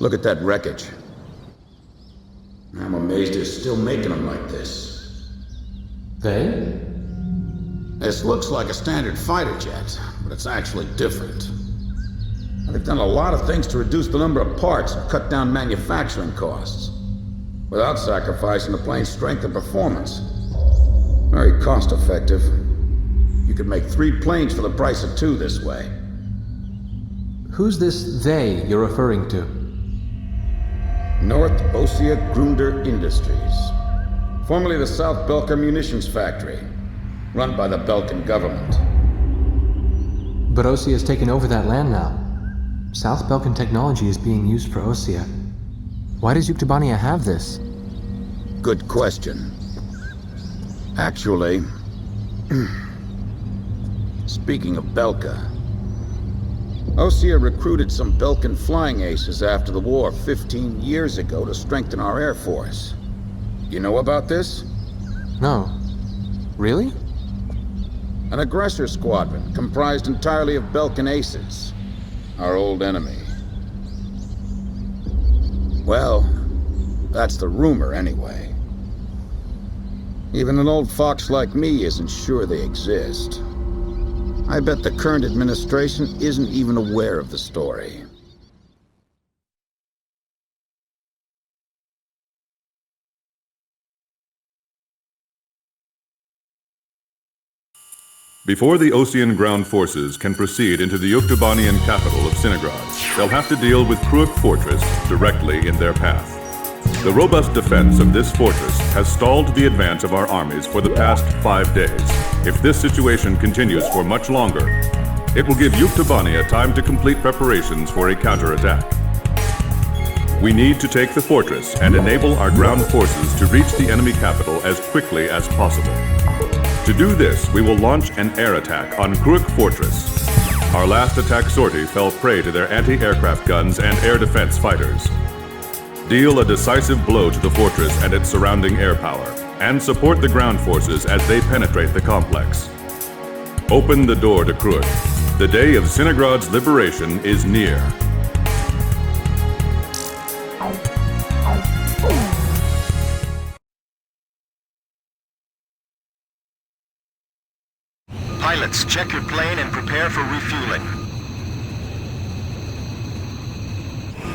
Look at that wreckage. I'm amazed they're still making them like this. They? This looks like a standard fighter jet, but it's actually different. They've done a lot of things to reduce the number of parts and cut down manufacturing costs, without sacrificing the plane's strength and performance. Very cost-effective. You could make 3 planes for the price of 2 this way. Who's this they you're referring to? North Ossia Grunder Industries, formerly the South Belka Munitions Factory, run by the Belkan government. But Ossia has taken over that land now. South Belkan technology is being used for Ossia. Why does Yuktobania have this? Good question. Actually, speaking of Belka, Ossia recruited some Belkan flying aces after the war 15 years ago to strengthen our Air Force. You know about this? No. Really? An aggressor squadron comprised entirely of Belkan aces, our old enemy. Well, that's the rumor anyway. Even an old fox like me isn't sure they exist. I bet the current administration isn't even aware of the story. Before the Ossian ground forces can proceed into the Yuktobanian capital of Sinigrad, they'll have to deal with Cruik Fortress directly in their path. The robust defense of this fortress has stalled the advance of our armies for the past 5 days. If this situation continues for much longer, it will give Yuktobania time to complete preparations for a counterattack. We need to take the fortress and enable our ground forces to reach the enemy capital as quickly as possible. To do this, we will launch an air attack on Cruik Fortress. Our last attack sortie fell prey to their anti-aircraft guns and air defense fighters. Deal a decisive blow to the fortress and its surrounding air power, and support the ground forces as they penetrate the complex. Open the door to Cruik. The day of Sinigrad's liberation is near. Pilots, check your plane and prepare for refueling.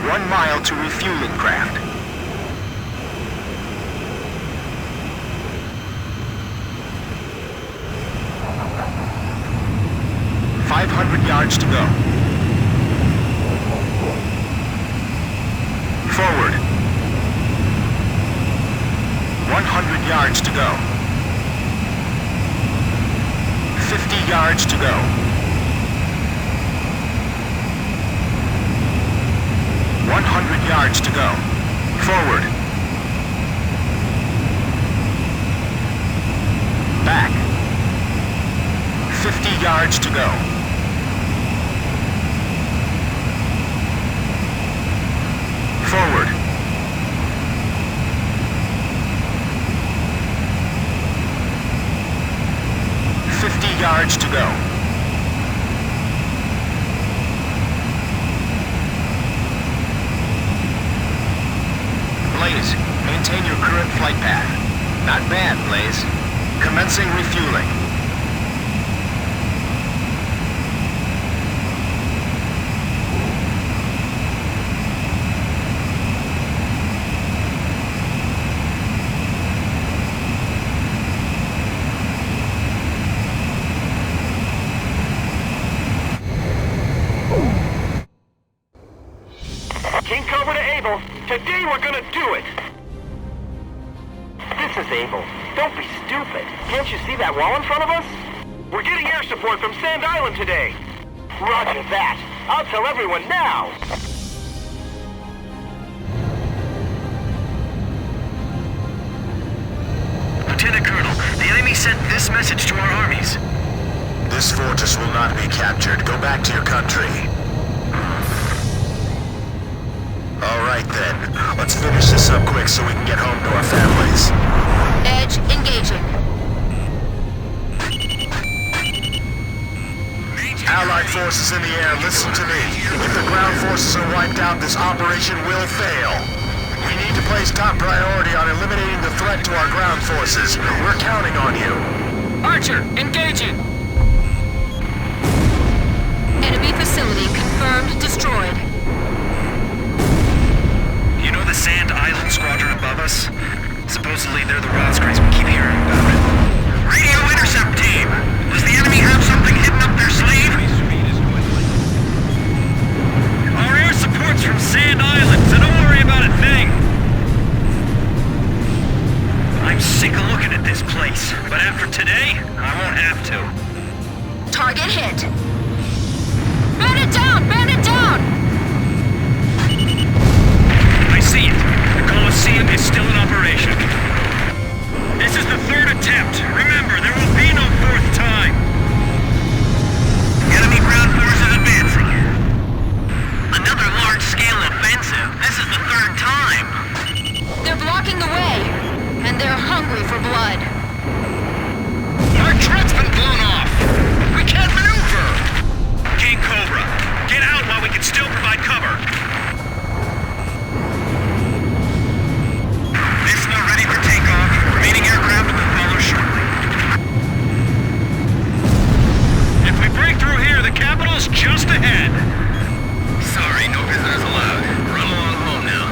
1 mile to refueling craft. $500 to go. Forward. 100 yards to go. 50 yards to go. 100 yards to go. Forward. Back. 50 yards to go. Forward. Yards to go. Blaze, maintain your current flight path. Not bad, Blaze. Commencing refueling. Today we're gonna do it! This is Abel. Don't be stupid. Can't you see that wall in front of us? We're getting air support from Sand Island today. Roger that. I'll tell everyone now. Lieutenant Colonel, the enemy sent this message to our armies. This fortress will not be captured. Go back to your country. All right then, let's finish this up quick so we can get home to our families. Edge engaging. Allied forces in the air, listen to me. If the ground forces are wiped out, this operation will fail. We need to place top priority on eliminating the threat to our ground forces. We're counting on you. Archer, engaging! Enemy facility confirmed destroyed. You know the Sand Island squadron above us? Supposedly they're the Roscrates we keep hearing about. Radio intercept team! Does the enemy have something hidden up their sleeve? Our air support's from Sand Island, so don't worry about a thing. I'm sick of looking at this place, but after today, I won't have to. Target hit. Bandit down! Bandit down! I see it. The Colosseum is still in operation. This is the third attempt. Remember, there will be no fourth time. Enemy ground forces advancing. Another large-scale offensive. This is the third time. They're blocking the way, and they're hungry for blood. Our truck's been blown off. We can't maneuver. King Cobra, get out while we can still provide cover. Vista ready for takeoff. Remaining aircraft will follow shortly. If we break through here, the capital's just ahead. Sorry, no visitors allowed. Run along home now.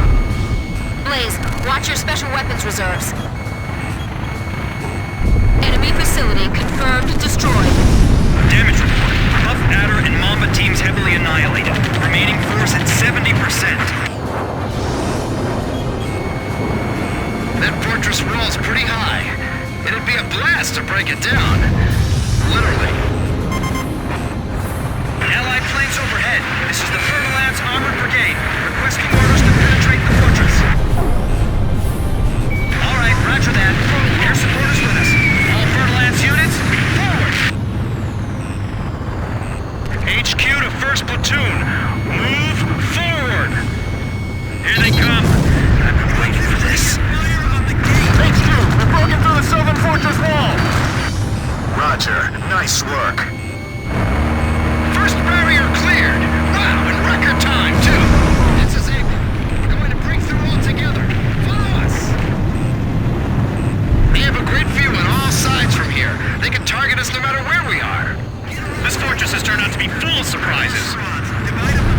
Blaze, watch your special weapons reserves. Enemy facility confirmed destroyed. Damage report. Puff, Adder, and Mamba teams heavily annihilated. Remaining force at 70%. That fortress wall's pretty high. It'd be a blast to break it down. Literally. Allied planes overhead. This is the Fer-de-Lance Armored Brigade. Requesting orders to penetrate the fortress. All right, roger that. Air support is with us. All Fer-de-Lance units, forward! HQ to 1st Platoon. Move forward! Here they come. I've been waiting for this. HQ, we're broken through the Sylvan Fortress wall! Roger. Nice work. First barrier cleared! Wow, in record time, too! This is April. We're going to break through all together. Follow us! They have a great view on all sides from here. They can target us no matter where we are. This fortress has turned out to be full of surprises.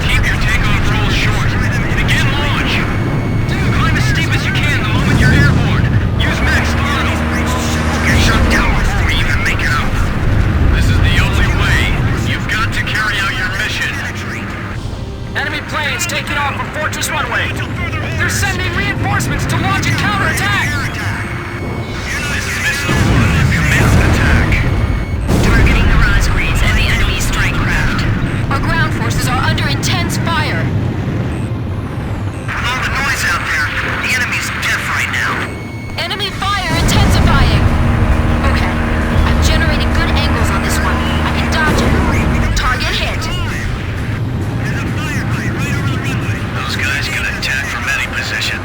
Keep your takeoff rolls short. Begin launch! Climb as steep as you can the moment you're airborne. Use max throttle. We'll get shut down before we even make it out. This is the only way. You've got to carry out your mission. Enemy planes taking off from Fortress Runway. They're sending reinforcements to launch a counterattack. This is Missile 1. Commence attack. Targeting the Roscrates and the enemy's strike craft. Our ground forces are under intense fire. All the noise out there. The enemy's deaf right now. Enemy fire intensifying. Okay, I'm generating good angles on this one. I can dodge it. Target hit. Those guys can attack from any position.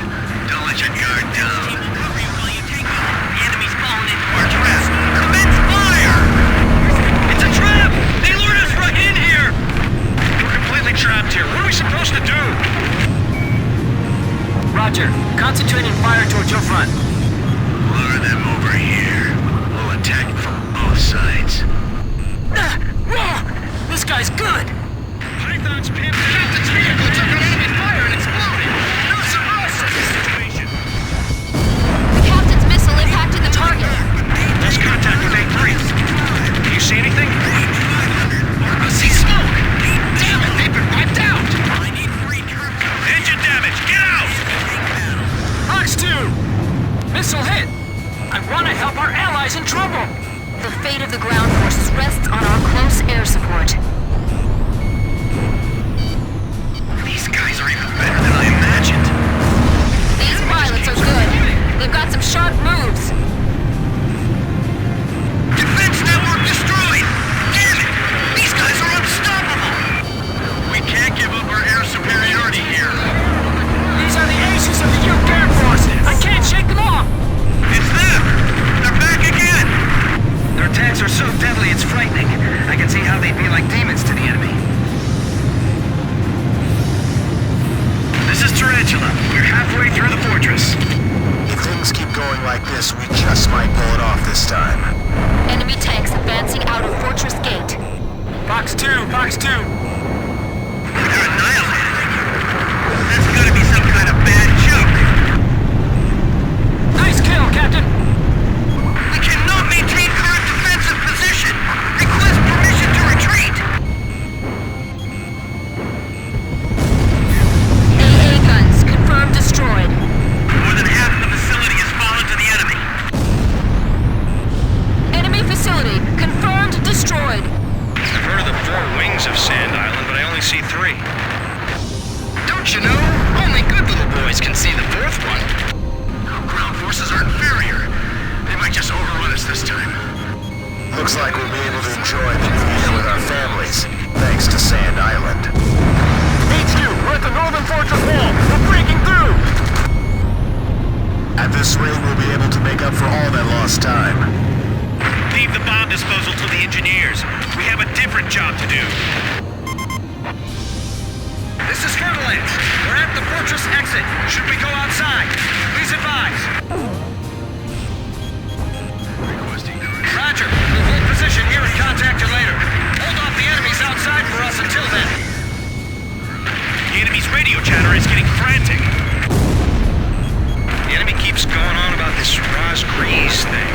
Don't let your guard down. The enemy's falling into our trap. Commence fire! It's a trap! They lured us right in here! We're completely trapped here. What are we supposed to do? Roger. Concentrating fire towards your front. Lure them over here. We'll attack from both sides. Whoa! This guy's good! Python's pimped it out. This vehicle took an enemy fire and exploded. No surprise in this situation. The captain's missile impacted the target. Lost contact with A3. Do you see anything? I see smoke. Damn it, they've been wiped out. Engine damage. Get out! Ox 2! Missile hit! I want to help our allies in trouble! The fate of the ground forces rests on our close air support. These guys are even better than I imagined. These pilots are good. They've got some sharp moves. Defense network destroyed! Damn it! These guys are unstoppable! We can't give up our air superiority here. These are the aces of the Uke Air Force! I can't shake them off! It's them! They're back again! Angela. We're halfway through the fortress. If things keep going like this, we just might pull it off this time. Enemy tanks advancing out of Fortress Gate. Box 2, Box 2. They're annihilated. That's gotta be some kind of bad joke. Nice kill, Captain. We cannot maintain current defensive position. Request permission to retreat. AA guns confirmed destroyed. More than half the facility has fallen to the enemy. Enemy facility confirmed destroyed. I've heard of the 4 wings of Sand Island, but I only see 3. Don't you know? Only good little boys can see the 4th one. Our ground forces are inferior. They might just overrun us this time. Looks like we'll be able to enjoy the new year with our families, thanks to Sand Island. HQ, we're at the northern fortress wall. We're breaking through. At this rate, we'll be able to make up for all that lost time. Leave the bomb disposal to the engineers. We have a different job to do. This is Fertilance. We're at the fortress exit. Should we go outside? Please advise. Roger. We'll hold position here and contact you later. Hold off the enemies outside for us until then. The enemy's radio chatter is getting frantic. The enemy keeps going on about this Ros Grease thing.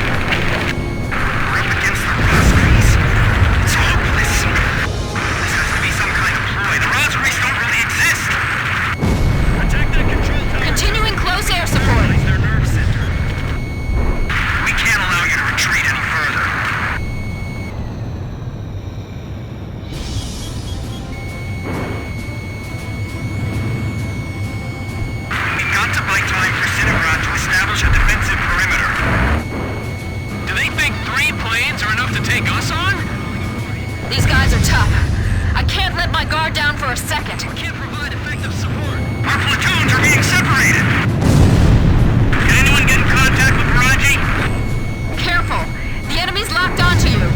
We're up against the Ros Grease? It's hopeless. This has to be some kind of ploy. The Ros Grease don't really exist. Protect that control tower. Continuing close air support. Their nerve center. We can't allow you to retreat any further. We've got to buy time for Cinegrad to establish a defensive perimeter. Do they think 3 planes are enough to take us on? These guys are tough. I can't let my guard down for a second. Can't provide effective support. Our platoons are being separated. Can anyone get in contact with Raji? Careful. The enemy's locked onto you.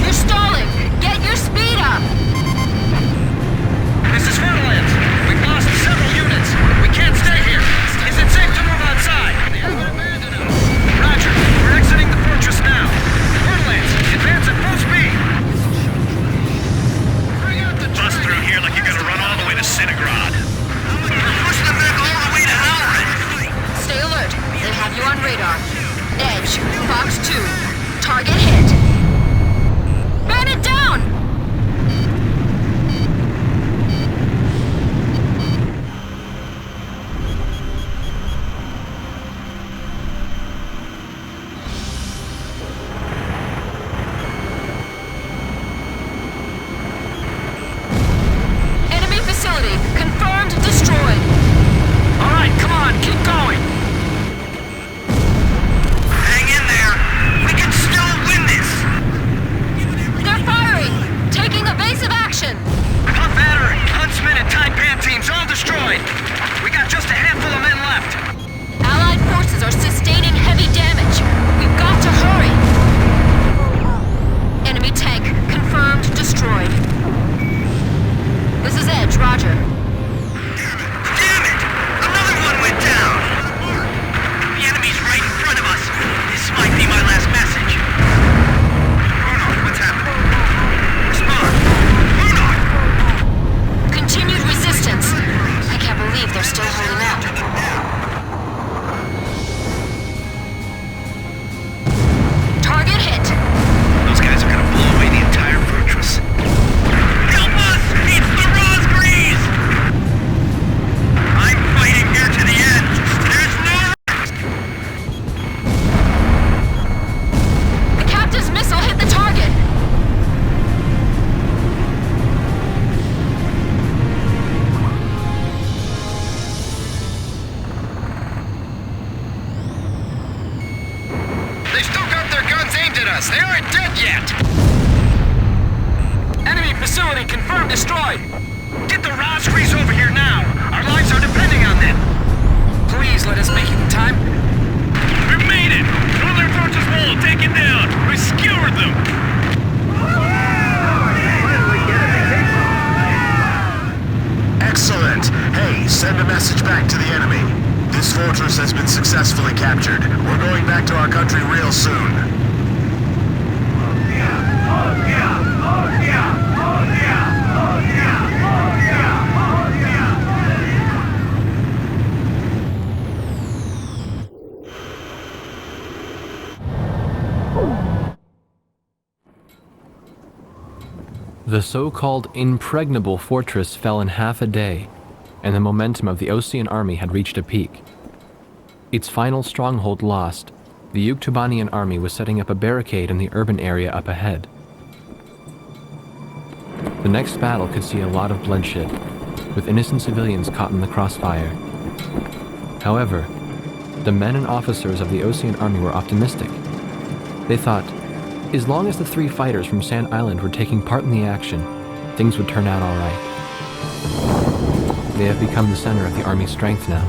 You're stalling. Get your speed up. This is Fertilance. We've lost several units. We can't stay here. Is it safe to move outside? They haven't abandoned us. Roger. We're exiting the fortress now. Fertilance, advance at full speed. Bust through here like you're gonna run all the way to Cinegrad. We're pushing them back all the way to Halloran. Stay alert. They have you on radar. Edge. Box 2. Target hit. Man it down! Enemy facility confirmed destroyed. All right, come on, keep going. Hang in there. We can still win this. They're firing! Taking evasive action! Pump batter, huntsman, and taipan teams all destroyed. We got just a handful of men left. Allied forces are sustaining heavy damage. We've got to hurry! Enemy tank confirmed destroyed. This is Edge, roger. Damn it! Another one went down! The enemy's right in front of us. This might be my last message. Bruno, what's happening? Respond! Bruno! Continued resistance. I can't believe they're still holding out. Target hit. Those guys are gonna blow away the entire fortress. Help us! It's the Ros Grease! I'm fighting here to the end. There's no... The captive's missile hit the target. They still got their guns aimed at us. They aren't dead yet. Enemy facility confirmed destroyed. Get the Ros Grease over here now. Our lives are depending on them. Please let us make it in time. We've made it. Northern Fortress Wall taken down. We skewered them. Excellent. Send a message back to the enemy. This fortress has been successfully captured. We're going back to our country real soon. The so-called impregnable fortress fell in half a day, and the momentum of the Osean army had reached a peak. Its final stronghold lost, the Yuktubanian army was setting up a barricade in the urban area up ahead. The next battle could see a lot of bloodshed, with innocent civilians caught in the crossfire. However, the men and officers of the Osean army were optimistic. They thought, as long as the 3 fighters from Sand Island were taking part in the action, things would turn out all right. They have become the center of the army's strength now.